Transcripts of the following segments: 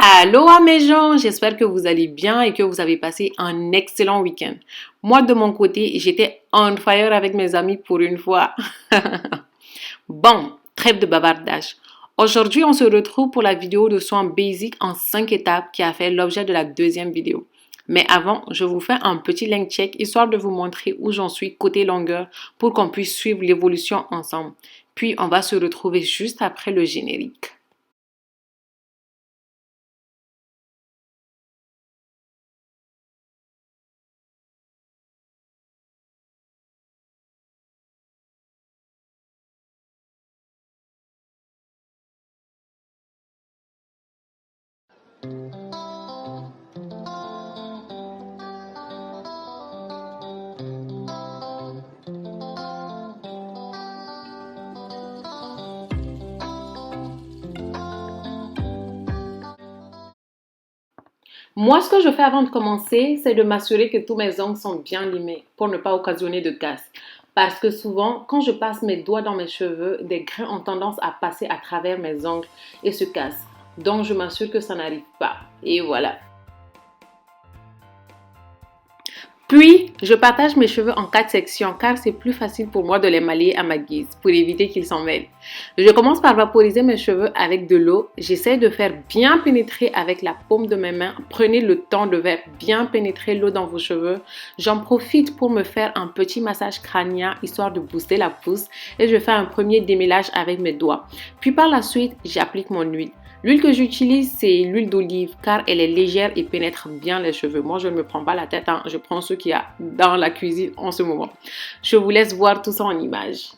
Aloha mes gens, j'espère que vous allez bien et que vous avez passé un excellent week-end. Moi de mon côté, j'étais on fire avec mes amis pour une fois. Bon, trêve de bavardage. Aujourd'hui, on se retrouve pour la vidéo de soins basiques en 5 étapes qui a fait l'objet de la deuxième vidéo. Mais avant, je vous fais un petit link check histoire de vous montrer où j'en suis côté longueur pour qu'on puisse suivre l'évolution ensemble. Puis, on va se retrouver juste après le générique. Moi, ce que je fais avant de commencer, c'est de m'assurer que tous mes ongles sont bien limés pour ne pas occasionner de casse. Parce que souvent, quand je passe mes doigts dans mes cheveux, des grains ont tendance à passer à travers mes ongles et se cassent. Donc, je m'assure que ça n'arrive pas. Et voilà. Puis, je partage mes cheveux en 4 sections car c'est plus facile pour moi de les malayer à ma guise pour éviter qu'ils s'en mêlent. Je commence par vaporiser mes cheveux avec de l'eau. J'essaie de faire bien pénétrer avec la paume de mes mains. Prenez le temps de faire bien pénétrer l'eau dans vos cheveux. J'en profite pour me faire un petit massage crânien histoire de booster la pousse et je fais un premier démêlage avec mes doigts. Puis par la suite, j'applique mon huile. L'huile que j'utilise, c'est l'huile d'olive car elle est légère et pénètre bien les cheveux. Moi, je ne me prends pas la tête, hein. Je prends ce qu'il y a dans la cuisine en ce moment. Je vous laisse voir tout ça en images.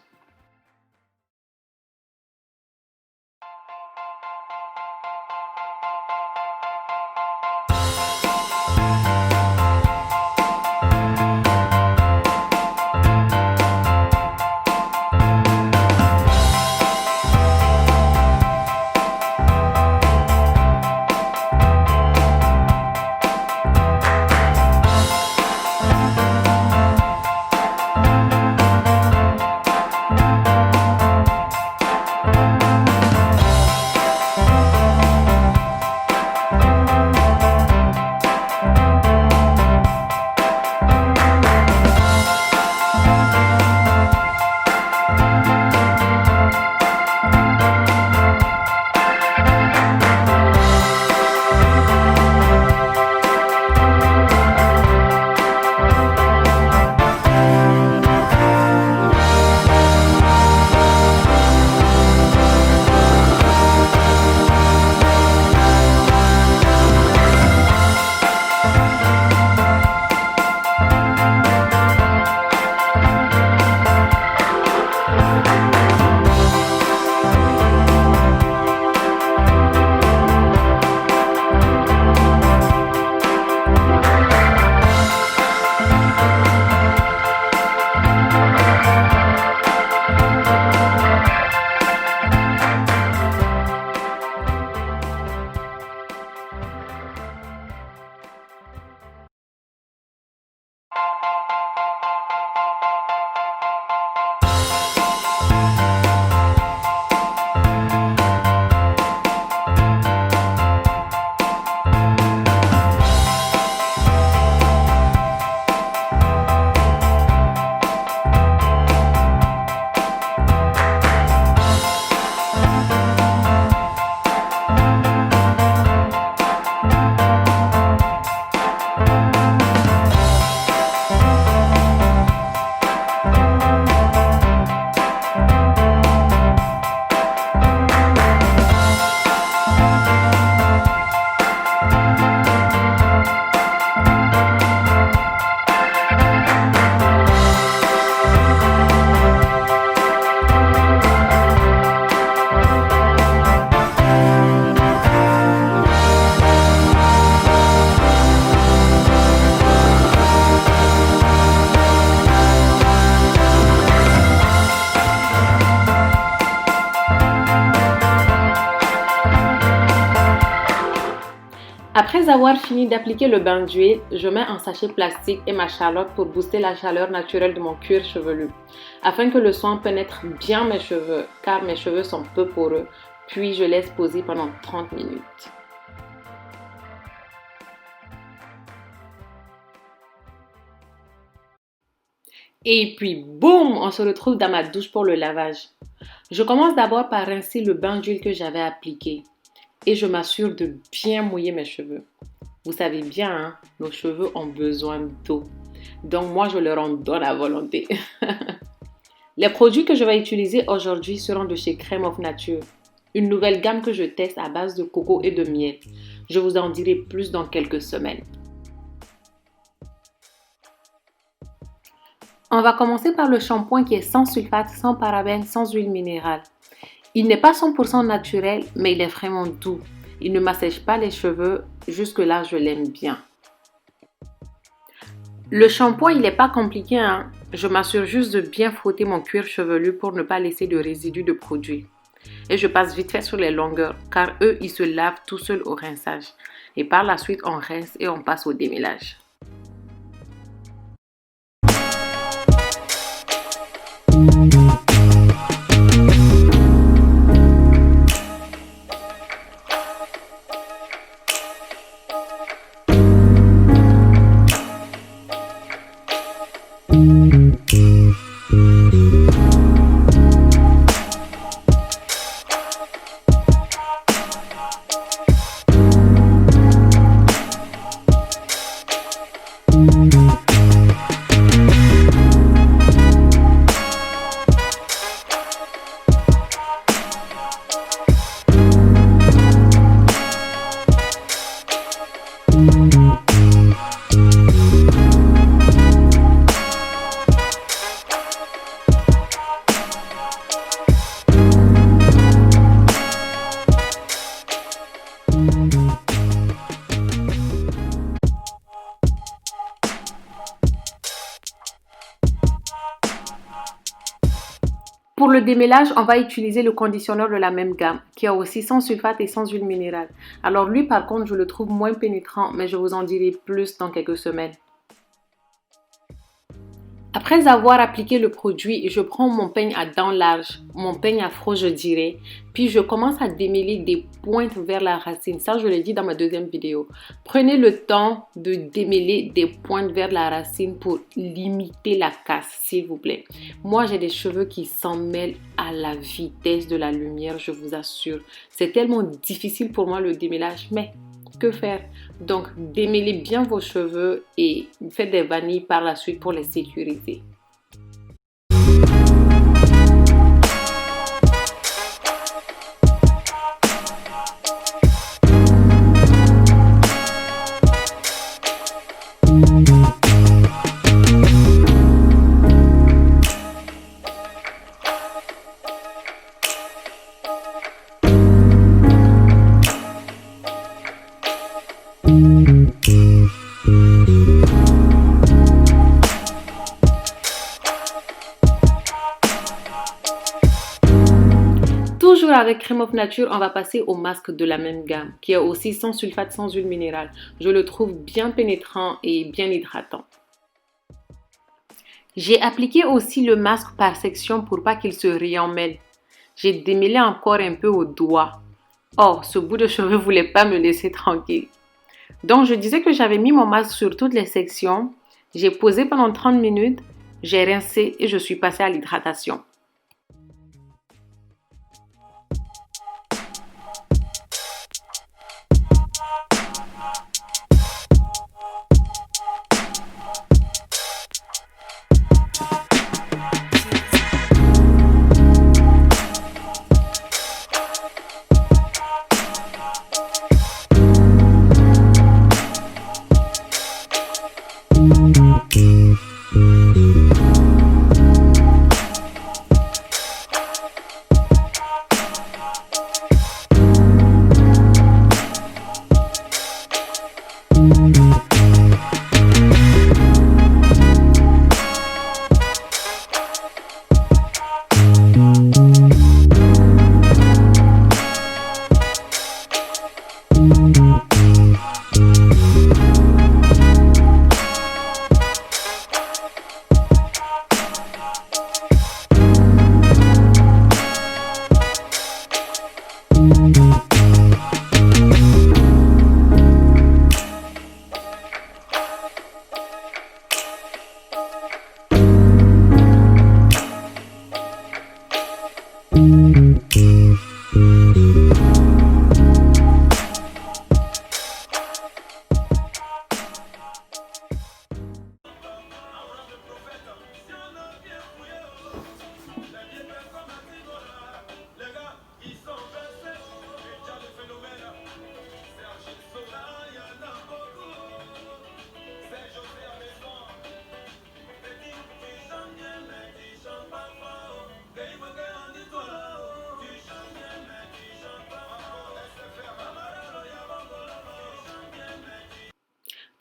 Après avoir fini d'appliquer le bain d'huile, je mets un sachet plastique et ma charlotte pour booster la chaleur naturelle de mon cuir chevelu, afin que le soin pénètre bien mes cheveux, car mes cheveux sont peu poreux, puis je laisse poser pendant 30 minutes. Et puis, boum, on se retrouve dans ma douche pour le lavage. Je commence d'abord par rincer le bain d'huile que j'avais appliqué et je m'assure de bien mouiller mes cheveux. Vous savez bien, hein, nos cheveux ont besoin d'eau. Donc moi, je leur en donne à volonté. Les produits que je vais utiliser aujourd'hui seront de chez Crème of Nature, une nouvelle gamme que je teste à base de coco et de miel. Je vous en dirai plus dans quelques semaines. On va commencer par le shampoing qui est sans sulfate, sans parabènes, sans huile minérale. Il n'est pas 100% naturel, mais il est vraiment doux. Il ne m'assèche pas les cheveux, jusque-là je l'aime bien. Le shampoing, il n'est pas compliqué, hein? Je m'assure juste de bien frotter mon cuir chevelu pour ne pas laisser de résidus de produit. Et je passe vite fait sur les longueurs, car eux, ils se lavent tout seuls au rinçage. Et par la suite, on rince et on passe au démêlage. Pour le démêlage, on va utiliser le conditionneur de la même gamme, qui a aussi sans sulfate et sans huile minérale. Alors lui, par contre, je le trouve moins pénétrant, mais je vous en dirai plus dans quelques semaines. Après avoir appliqué le produit, je prends mon peigne à dents larges, mon peigne afro je dirais, puis je commence à démêler des pointes vers la racine. Ça, je l'ai dit dans ma deuxième vidéo. Prenez le temps de démêler des pointes vers la racine pour limiter la casse, s'il vous plaît. Moi, j'ai des cheveux qui s'en mêlent à la vitesse de la lumière, je vous assure. C'est tellement difficile pour moi le démêlage, mais que faire? Donc, démêlez bien vos cheveux et faites des vanilles par la suite pour les sécuriser. Toujours avec Crème of Nature, on va passer au masque de la même gamme, qui est aussi sans sulfate, sans huile minérale. Je le trouve bien pénétrant et bien hydratant. J'ai appliqué aussi le masque par section pour pas qu'il se réemmêle. J'ai démêlé encore un peu au doigt. Oh, ce bout de cheveux voulait pas me laisser tranquille. Donc, je disais que j'avais mis mon masque sur toutes les sections. J'ai posé pendant 30 minutes, j'ai rincé et je suis passée à l'hydratation.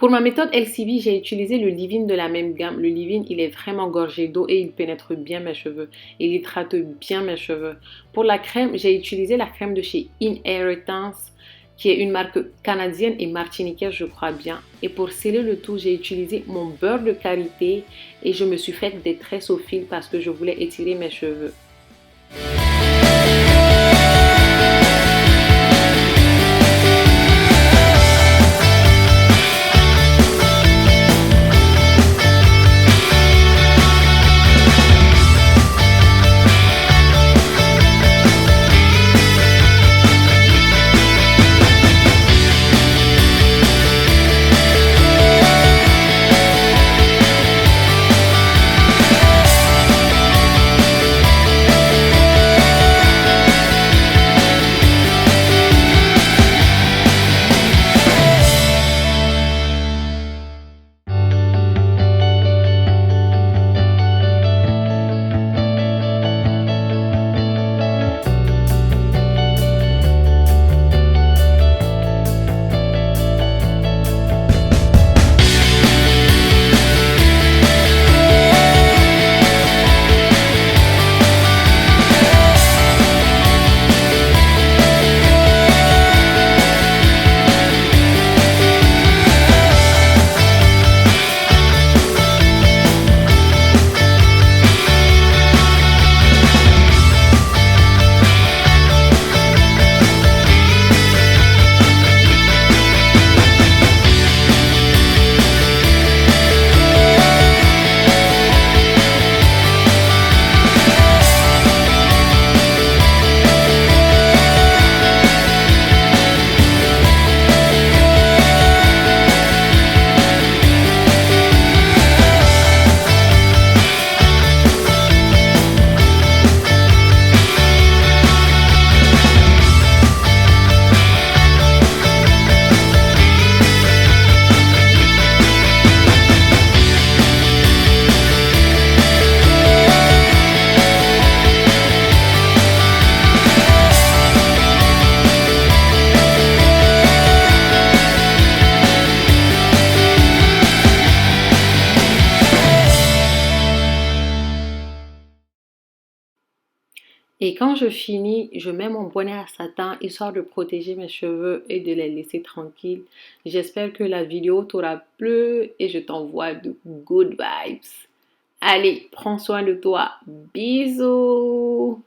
Pour ma méthode LCB, j'ai utilisé le leave-in de la même gamme. Le leave-in, il est vraiment gorgé d'eau et il pénètre bien mes cheveux. Il hydrate bien mes cheveux. Pour la crème, j'ai utilisé la crème de chez Inheritance, qui est une marque canadienne et martiniquaise, je crois bien. Et pour sceller le tout, j'ai utilisé mon beurre de karité et je me suis fait des tresses au fil parce que je voulais étirer mes cheveux. Et quand je finis, je mets mon bonnet à satin histoire de protéger mes cheveux et de les laisser tranquilles. J'espère que la vidéo t'aura plu et je t'envoie de good vibes. Allez, prends soin de toi. Bisous!